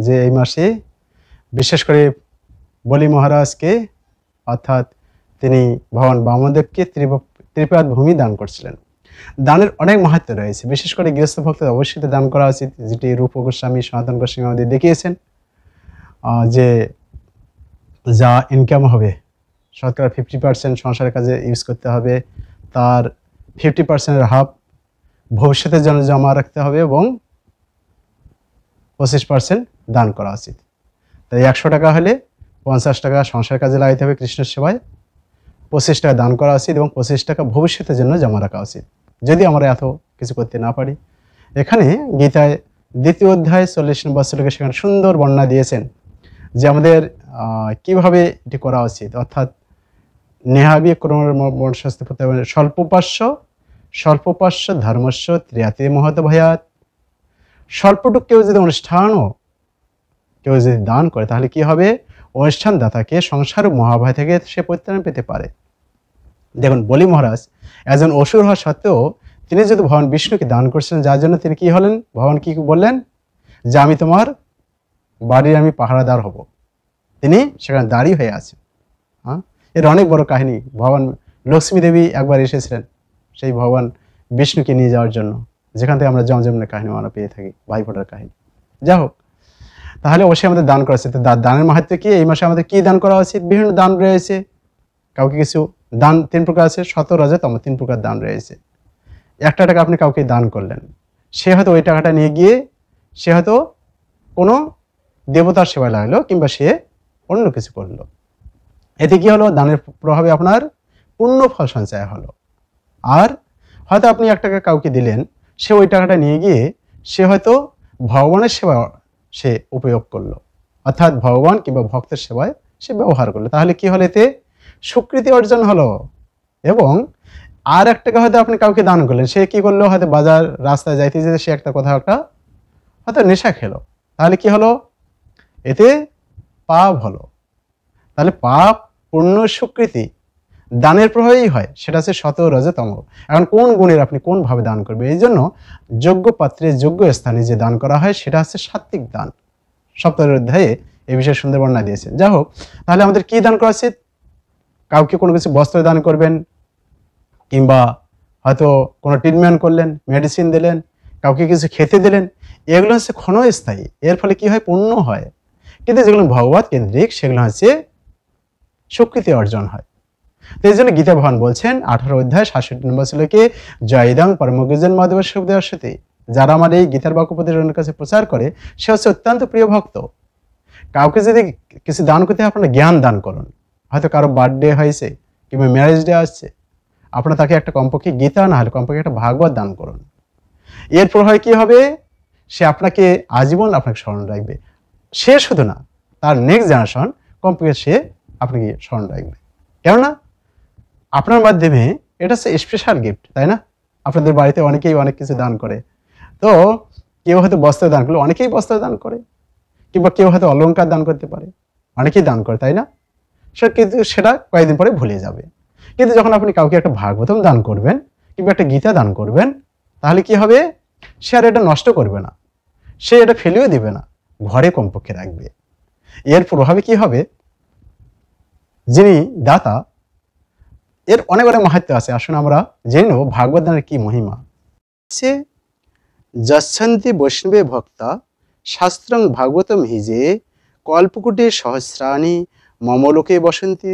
যে এই মাসে বিশেষ করে বলি মহারাজকে অর্থাৎ তিনি ভগবান বামদেবকে ত্রিপাদ ভূমি দান করছিলেন। দানের অনেক মাহাত্ম্য রয়েছে, বিশেষ করে গৃহস্থ ভক্তদের অবশ্যই দান করা উচিত, যেটি রূপ গোস্বামী সনাতন গোস্বামী আমাদের দেখিয়েছেন। যে যা ইনকাম হবে শতকরা 50% সংসারের কাজে ইউজ করতে হবে, তার 50%-এর হাফ ভবিষ্যতের জন্য জমা রাখতে হবে এবং 25% দান করা উচিত। তাই 100 টাকা হলে 50 টাকা সংসারের কাজে লাগাইতে হবে কৃষ্ণের সেবায়, 25 টাকা দান করা উচিত এবং 25 টাকা ভবিষ্যতের জন্য জমা রাখা উচিত, যদি আমরা এত কিছু করতে না পারি। এখানে গীতায় 2য় অধ্যায় 40 নম্বর শ্লোকে সেখানে সুন্দর বর্ণনা দিয়েছেন যে আমাদের কিভাবে এটি করা উচিত। অর্থাৎ নেহাবি ক্রমশাস্ত্র স্বল্পোপাস্য ধর্মস্য ত্রিয়াতে মহৎ ভয়াত। স্বল্পটুক কেউ যদি অনুষ্ঠানও কেউ যদি দান করে তাহলে কি হবে, অনুষ্ঠান দাতাকে সংসার মহাভয় থেকে সে পরিত্রাণ পেতে পারে। দেখুন বলি মহারাজ একজন অসুর হওয়া সত্ত্বেও তিনি যদি ভগবান বিষ্ণুকে দান করছিলেন, যার জন্য তিনি কি হলেন, ভগবান কি বললেন যে আমি তোমার বাড়ির আমি পাহারাদার হব। তিনি সেখানে দাঁড়িয়ে হয়ে আছেন। এর অনেক বড় কাহিনী। ভগবান লক্ষ্মী দেবী একবার এসেছিলেন সেই ভগবান বিষ্ণুকে নিয়ে যাওয়ার জন্য, যেখান থেকে আমরা জমজমের কাহিনী আমরা পেয়ে থাকি, ভাইফোঁটার কাহিনী। যাই হোক, তাহলে অবশ্যই আমাদের দান করা উচিত। দানের মাহাত্ম্য কি, এই মাসে আমাদের কি দান করা উচিত? বিভিন্ন দান রয়েছে। কাউকে কিছু দান 3 প্রকার আছে, সত রজ তম 3 প্রকার দান রয়েছে। 1 টাকা আপনি কাউকে দান করলেন, সে হয়তো ওই টাকাটা নিয়ে গিয়ে সে হয়তো কোনো দেবতার সেবায় লাগলো কিংবা সে অন্য কিছু করলো। এতে কি হলো, দানের প্রভাবে আপনার পূর্ণ ফল সঞ্চয় হলো। আর হয়তো আপনি 1 টাকা কাউকে দিলেন, সে ওই টাকাটা নিয়ে গিয়ে সে হয়তো ভগবানের সেবা সে উপয়োগ করলো, অর্থাৎ ভগবান কিংবা ভক্তের সেবায় সে ব্যবহার করলো। তাহলে কি হলো, এতে স্বীকৃতি অর্জন হলো। এবং আর 1 টাকা হয়তো আপনি কাউকে দান করলেন, সে কি করলো, হয়তো বাজার রাস্তায় যাইতে যেতে সে কোথাও একটা হয়তো নেশা খেলো, তাহলে কি হলো, এতে পাপ হলো। তাহলে পাপ পূর্ণ স্বীকৃতি দানের প্রভাবেই হয়, সেটা হচ্ছে শত রজতম। এখন কোন গুণের আপনি কোন ভাবে দান করবে, এই জন্য যোগ্য পাত্রে যোগ্য স্থানে যে দান করা হয় সেটা হচ্ছে সাত্ত্বিক দান। 7 অধ্যায়ে এই বিষয়ে সুন্দর বর্ণনা দিয়েছেন। যাই হোক, তাহলে আমাদের কি দান করা উচিত? কাউকে কোনো কিছু বস্ত্র দান করবেন, কিংবা হয়তো কোনো ট্রিটমেন্ট করলেন, মেডিসিন দিলেন, কাউকে কিছু খেতে দিলেন, এগুলো হচ্ছে ক্ষণস্থায়ী, এর ফলে কি হয়, পূর্ণ হয়। কিন্তু যেগুলো ভগবত কেন্দ্রিক সেগুলো হচ্ছে স্বীকৃতি অর্জন হয়। তো এই জন্য গীতা ভগবান বলছেন 18 অধ্যায় 67 নম্বর শ্লোকে জয়দাং পরমগুজন মাধব শব্দে, যারা আমার এই গীতার বাক্য প্রতিজনের কাছে প্রচার করে সে হচ্ছে অত্যন্ত প্রিয় ভক্ত। কাউকে যদি কিছু দান করতে হয়, আপনারা জ্ঞান দান করুন। হয়তো কারো বার্থডে হয়েছে কিংবা ম্যারেজ ডে আসছে, আপনারা তাকে একটা কমপক্ষে গীতা না হলে কমপক্ষে একটা ভাগবত দান করুন। এর প্রভাবে কি হবে, সে আপনাকে আজীবন আপনাকে স্মরণ রাখবে। সে শুধু না, তার নেক্সট জেনারেশন কমপক্ষে সে আপনাকে স্মরণ রাখবে। কেননা আপনার মাধ্যমে এটা হচ্ছে স্পেশাল গিফট, তাই না? আপনাদের বাড়িতে অনেকেই অনেক কিছু দান করে। তো কেউ হয়তো বস্ত্র দান করলো, অনেকেই বস্ত্র দান করে, কিংবা কেউ হয়তো অলংকার দান করতে পারে, অনেকেই দান করে, তাই না? কিন্তু সেটা কয়েকদিন পরে ভুলে যাবে। কিন্তু যখন আপনি কাউকে একটা ভাগবতম দান করবেন কিংবা একটা গীতা দান করবেন, তাহলে কি হবে, সে আর এটা নষ্ট করবে না, সে এটা ফেলেও দিবে না, ঘরে কমপক্ষে রাখবে। এর প্রভাবে কি হবে, যিনি দাতা, এর অনেক অনেক মাহাত্ম্য আছে। আসুন আমরা জেনে নেব ভাগবত দানের কি মহিমা। সে যচ্ছন্তি বৈষ্ণবে ভক্তা শাস্ত্রং ভাগবতম হিজে কল্পকুটে সহস্রাণী মমলোকে বসন্তি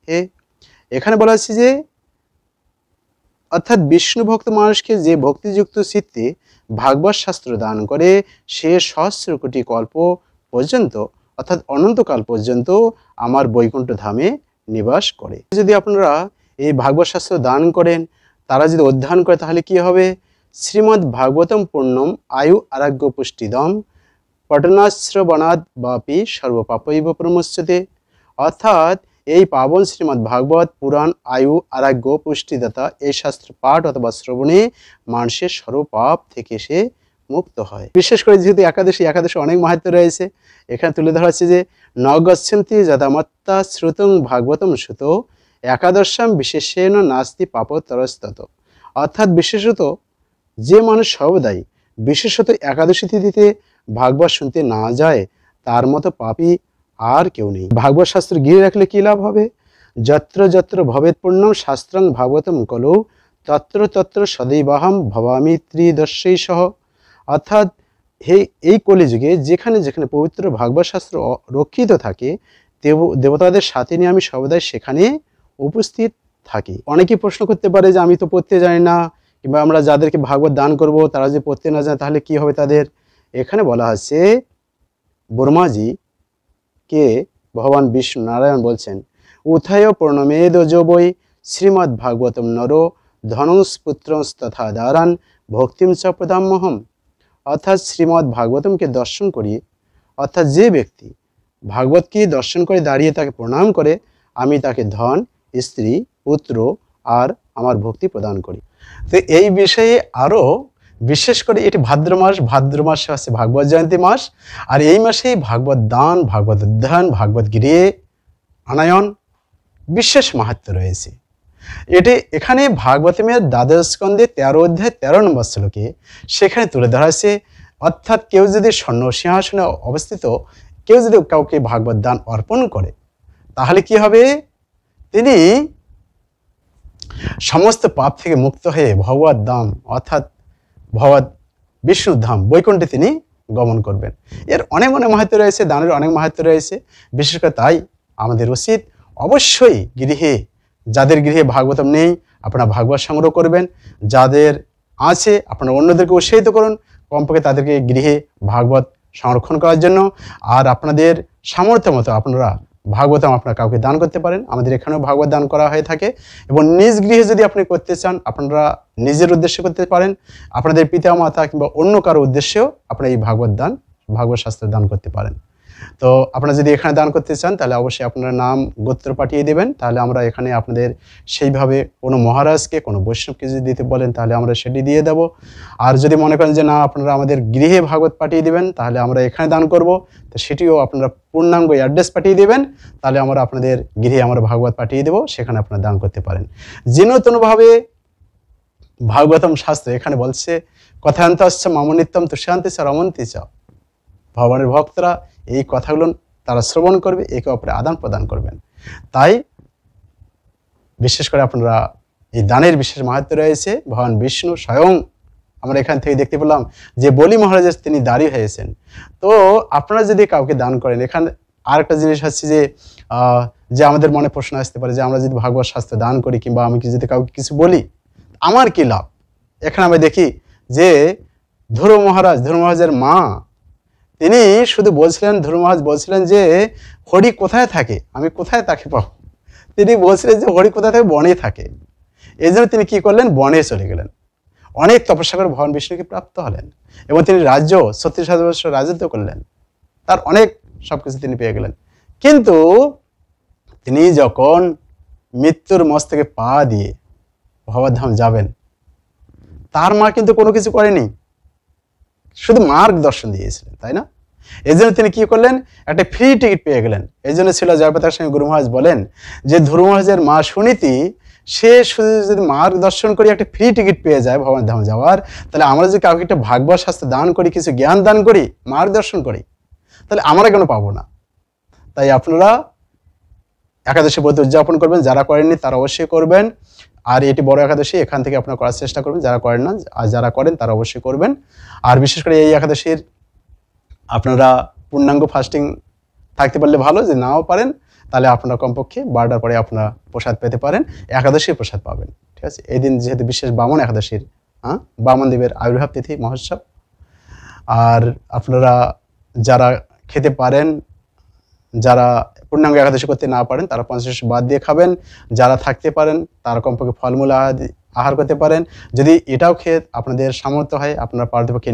হে। এখানে বলা হচ্ছে যে অর্থাৎ বিষ্ণু ভক্ত মানুষকে যে ভক্তিযুক্ত চিত্তে ভাগবত শাস্ত্র দান করে সে সহস্র কোটি কল্প পর্যন্ত অর্থাৎ অনন্তকাল পর্যন্ত আমার বৈকুণ্ঠ ধামে নিবাস করে। যদি আপনারা এই ভাগবত শাস্ত্র দান করেন, তারা যদি অধ্যয়ন করে, তাহলে কি হবে, শ্রীমদ্ ভাগবতম পূর্ণম আয়ু আরোগ্য পুষ্টিদম পঠনাশ্রবণাদ বাপি সর্বপাপৈব প্রমুচ্যতে। অর্থাৎ এই পাবন শ্রীমদ্ ভাগবত পুরাণ আয়ু আরোগ্য পুষ্টিদাতা এই শাস্ত্র পাঠ অথবা শ্রবণে মানুষের সর্বপাপ থেকে সে মুক্ত হয়। বিশেষ করে যেহেতু একাদশী অনেক মাহাত্ম্য রয়েছে, এখানে তুলে ধরা হচ্ছে যে নগচ্ছন্তি যথামত্তা শ্রুতং ভাগবতম সুত একাদশম বিশেষেণ নাস্তি পাপতরস্তত। অর্থাৎ বিশেষত যে মানুষ সর্বদাই বিশেষত একাদশী তিথিতে ভাগবত শুনতে না যায় তার মতো পাপী আর কেউ নেই। ভাগবত শাস্ত্র গিয়ে রাখলে কি লাভ হবে? যত্র যত্র ভবেৎ পুণ্যম শাস্ত্রং ভাগবতম কলৌ তত্র তত্র সদৈবাহম ভবামি ত্রিদর্শৈ সহ। অর্থাৎ এই কলিযুগে যেখানে যেখানে পবিত্র ভাগবত শাস্ত্র রক্ষিত থাকে, দেবতাদের সাথে নিয়ে আমি সর্বদাই সেখানে উপস্থিত থাকি। অনেকেই প্রশ্ন করতে পারে যে আমি তো পড়তে জানি না, কিংবা আমরা যাদেরকে ভাগবত দান করব তারা যে পড়তে না জানে তাহলে কি হবে তাদের? এখানে বলা হচ্ছে, বর্মাজি কে ভগবান বিষ্ণু নারায়ণ বলছেন, উথায় প্রণমেদ বৈ শ্রীমদ্ ভাগবতম নর ধনংস পুত্রংস তথা দারান ভক্তিম চ প্রদাম্যহম। অর্থাৎ শ্রীমদ্ ভাগবতমকে দর্শন করি, অর্থাৎ যে ব্যক্তি ভাগবতকে দর্শন করে দাঁড়িয়ে তাকে প্রণাম করে, আমি তাকে ধন, স্ত্রী, পুত্র আর আমার ভক্তি প্রদান করি। তো এই বিষয়ে আরও বিশেষ করে এটি ভাদ্র মাসে হচ্ছে ভাগবত জয়ন্তী মাস, আর এই মাসেই ভাগবত দান, ভাগবত অধ্যয়ন, ভাগবত গৃহে আনয়ন বিশেষ মাহাত্ম্য রয়েছে। এখানে ভাগবতমের দ্বাদশ স্কন্ধে 13 অধ্যায় 13 নম্বর শ্লোকে সেখানে তুলে ধরা হয়েছে, অর্থাৎ কেউ যদি স্বর্ণ সিংহাসনে অবস্থিত কেউ যদি কাউকে ভাগবত দান অর্পণ করে তাহলে কি হবে? তিনি সমস্ত পাপ থেকে মুক্ত হয়ে ভগবত ধাম অর্থাৎ ভগবত বিষ্ণুর ধাম বৈকুণ্ঠে তিনি গমন করবেন। এর অনেক মাহাত্ম্য রয়েছে, দানের অনেক মাহাত্ম্য রয়েছে। বিশেষ করে তাই আমাদের উচিত অবশ্যই গৃহে, যাদের গৃহে ভাগবতম নেই আপনারা ভাগবত সংগ্রহ করবেন, যাদের আছে আপনারা অন্যদেরকে উৎসাহিত করুন কমপক্ষে তাদেরকে গৃহে ভাগবত সংরক্ষণ করার জন্য। আর আপনাদের সামর্থ্য মতো আপনারা ভাগবতম আপনারা কাউকে দান করতে পারেন। আমাদের এখানেও ভাগবত দান করা হয়ে থাকে, এবং নিজ গৃহে যদি আপনি করতে চান আপনারা নিজের উদ্দেশ্যে করতে পারেন, আপনাদের পিতা মাতা কিংবা অন্য কারো উদ্দেশ্যেও আপনারা এই ভাগবত শাস্ত্র দান করতে পারেন। তো আপনারা যদি এখানে দান করতে চান তাহলে অবশ্যই আপনারা নাম গোত্র পাঠিয়ে দেবেন, তাহলে আমরা এখানে আপনাদের সেইভাবে কোনো মহারাজকে, কোনো বৈষ্ণবকে যদি দিতে বলেন তাহলে আমরা সেটি দিয়ে দেব। আর যদি মনে করেন যে না আপনারা আমাদের গৃহে ভাগবত পাঠিয়ে দেবেন তাহলে আমরা এখানে দান করব, তো সেটিও আপনারা পূর্ণাঙ্গ অ্যাড্রেস পাঠিয়ে দেবেন, তাহলে আমরা আপনাদের গৃহে আমরা ভাগবত পাঠিয়ে দেব, সেখানে আপনারা দান করতে পারেন। যে নতুনভাবে ভাগবতম শাস্ত্র এখানে বলছে, কথায়ন্তশ্চ মম নিত্যম তুষ্যান্তি চ রমন্তি চ। ভগবানের ভক্তরা এই কথাগুলো তারা শ্রবণ করবে, একে অপরে আদান প্রদান করবেন। তাই বিশেষ করে আপনারা এই দানের বিশেষ মাহাত্ম্য রয়েছে। ভগবান বিষ্ণু স্বয়ং আমরা এখান থেকে দেখতে পেলাম যে বলি মহারাজের তিনি দাঁড়ি হয়েছেন। তো আপনারা যদি কাউকে দান করেন, এখানে আর একটা জিনিস হচ্ছে যে আমাদের মনে প্রশ্ন আসতে পারে যে আমরা যদি ভাগবত শাস্ত্র দান করি কিংবা আমি যদি কাউকে কিছু বলি আমার কি লাভ? এখানে আমরা দেখি যে ধ্রুব মহারাজের মা তিনি শুধু বলছিলেন, ধ্রুব মহারাজ বলছিলেন যে হরি কোথায় থাকে, আমি কোথায় তাকে পাবো? তিনি বলছিলেন যে হরি কোথায় থাকে, বনে থাকে। এই জন্য তিনি কি করলেন, বনে চলে গেলেন, অনেক তপস্যা করে ভগবান বিষ্ণুকে প্রাপ্ত হলেন, এবং তিনি 36,000 বছর রাজত্ব করলেন, তার অনেক সবকিছু তিনি পেয়ে গেলেন। কিন্তু তিনি যখন মৃত্যুর মস্তকে পা দিয়ে ভগবদ্ধাম যাবেন, তার মা কিন্তু কোনো কিছু করেনি, শুধু মার্গ দর্শন দিয়েছিলেন, তাই না? এই জন্য তিনি কি করলেন, একটা ফ্রি টিকিট পেয়ে গেলেন। এই জন্য ছিল জয়প্রতাপ স্বামী গুরু মহারাজ বলেন যে ধ্রুব মহারাজের মা সুনীতি সে শুধু যদি মার্গ দর্শন করি একটা ফ্রি টিকিট পেয়ে যায় ভগবানের ধাম যাওয়ার, তাহলে আমরা যদি কাউকে একটা ভাগবত শাস্ত্র দান করি, কিছু জ্ঞান দান করি, মার্গ দর্শন করি, তাহলে আমরা কেন পাবো না? তাই আপনারা একাদশী ব্রত উদযাপন করবেন, যারা করেননি তারা অবশ্যই করবেন। আর এটি বড় একাদশী, এখান থেকে আপনারা করার চেষ্টা করবেন, যারা করেন না, আর যারা করেন তারা অবশ্যই করবেন। আর বিশেষ করে এই একাদশীর আপনারা পূর্ণাঙ্গ ফাস্টিং থাকতে পারলে ভালো, যে নাও পারেন তাহলে আপনারা কমপক্ষে 12টার পরে আপনারা প্রসাদ পেতে পারেন, একাদশীর প্রসাদ পাবেন, ঠিক আছে? এই দিন যেহেতু বিশেষ বামন একাদশীর, বামন দেবের আবির্ভাব তিথি মহোৎসব। আর আপনারা যারা খেতে পারেন, যারা পূর্ণাঙ্গ একাদশী করতে না পারেন তারা 50 বাদ দিয়ে খাবেন, যারা থাকতে পারেন তারা কমপক্ষে ফলমূল আহার করতে পারেন। যদি এটাও খেয়ে আপনাদের সামর্থ্য হয় আপনারা পারতপক্ষে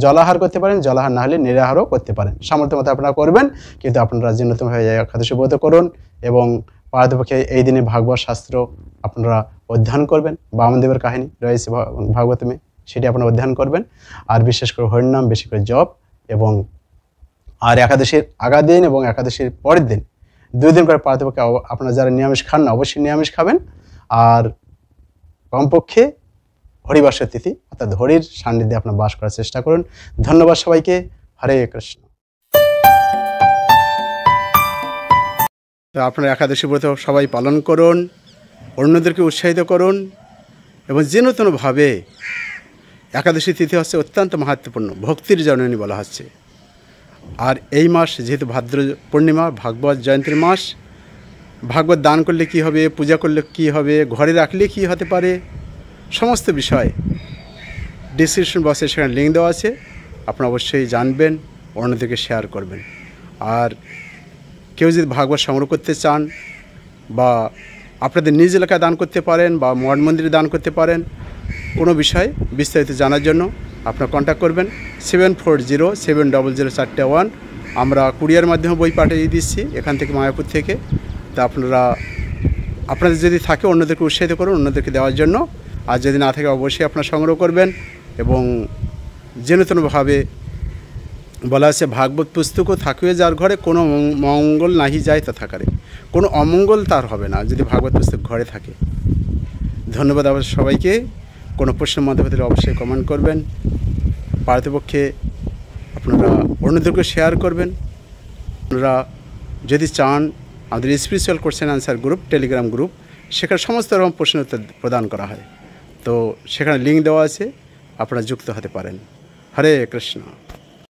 জলাহার করতে পারেন, জলাহার না হলে নিরাহারও করতে পারেন, সামর্থ্য মতো আপনারা করবেন। কিন্তু আপনারা যে নতুনভাবে একাদশী ব্রত করুন এবং পারতপক্ষে এই দিনে ভাগবত শাস্ত্র আপনারা অধ্যয়ন করবেন। বামনদেবের কাহিনী রয়েছে ভাগবতমে, সেটি আপনারা অধ্যয়ন করবেন। আর বিশেষ করে হরিনাম বেশি করে জপ, এবং আর একাদশীর আগা দিন এবং একাদশীর পরের দিন 2 দিন করে পারতপক্ষে আপনারা যারা নিরামিষ খান না অবশ্যই নিরামিষ খাবেন। আর কমপক্ষে হরিবাসর তিথি, অর্থাৎ হরির সান্নিধ্যে আপনার বাস করার চেষ্টা করুন। ধন্যবাদ সবাইকে। হরে কৃষ্ণ। তো আপনারা একাদশী ব্রত সবাই পালন করুন, অন্যদেরকে উৎসাহিত করুন, এবং যে নতুনভাবে একাদশী তিথি হচ্ছে অত্যন্ত মাহাত্ম্যপূর্ণ, ভক্তির জননী বলা হচ্ছে। আর এই মাস যেহেতু ভাদ্র পূর্ণিমা, ভাগবত জয়ন্তীর মাস, ভাগবত দান করলে কি হবে, পূজা করলে কি হবে, ঘরে রাখলে কি হতে পারে, সমস্ত বিষয় ডিসক্রিপশন বক্সে সেখানে লিঙ্ক দেওয়া আছে, আপনারা অবশ্যই জানবেন, অন্যদেরকে শেয়ার করবেন। আর কেউ যদি ভাগবত সংগ্রহ করতে চান বা আপনাদের নিজ এলাকায় দান করতে পারেন বা মঠ মন্দিরে দান করতে পারেন, কোনো বিষয় বিস্তারিত জানার জন্য আপনারা কন্ট্যাক্ট করবেন 74070041। আমরা কুরিয়ার মাধ্যমে বই পাঠিয়ে দিচ্ছি এখান থেকে, মায়াপুর থেকে। তা আপনাদের যদি থাকে অন্যদেরকে উৎসাহিত করুন অন্যদেরকে দেওয়ার জন্য, আর যদি না থাকে অবশ্যই আপনারা সংগ্রহ করবেন। এবং যে নতুনভাবে বলা আছে, ভাগবত পুস্তকও থাকবে যার ঘরে, কোনো মঙ্গল নাহি যায় তথাকারে, কোনো অমঙ্গল তার হবে না যদি ভাগবত পুস্তক ঘরে থাকে। ধন্যবাদ আবার সবাইকে। কোনো প্রশ্নের মাধ্যমে অবশ্যই কমেন্ট করবেন। পারতপক্ষে আপনারা অন্যদেরকে শেয়ার করবেন। আপনারা যদি চান আমাদের spiritual question answer group, Telegram group, সেখানে সমস্ত রকম প্রশ্ন উত্তর প্রদান করা হয়। তো সেখানে লিঙ্ক দেওয়া আছে, আপনারা যুক্ত হতে পারেন। হরে কৃষ্ণ।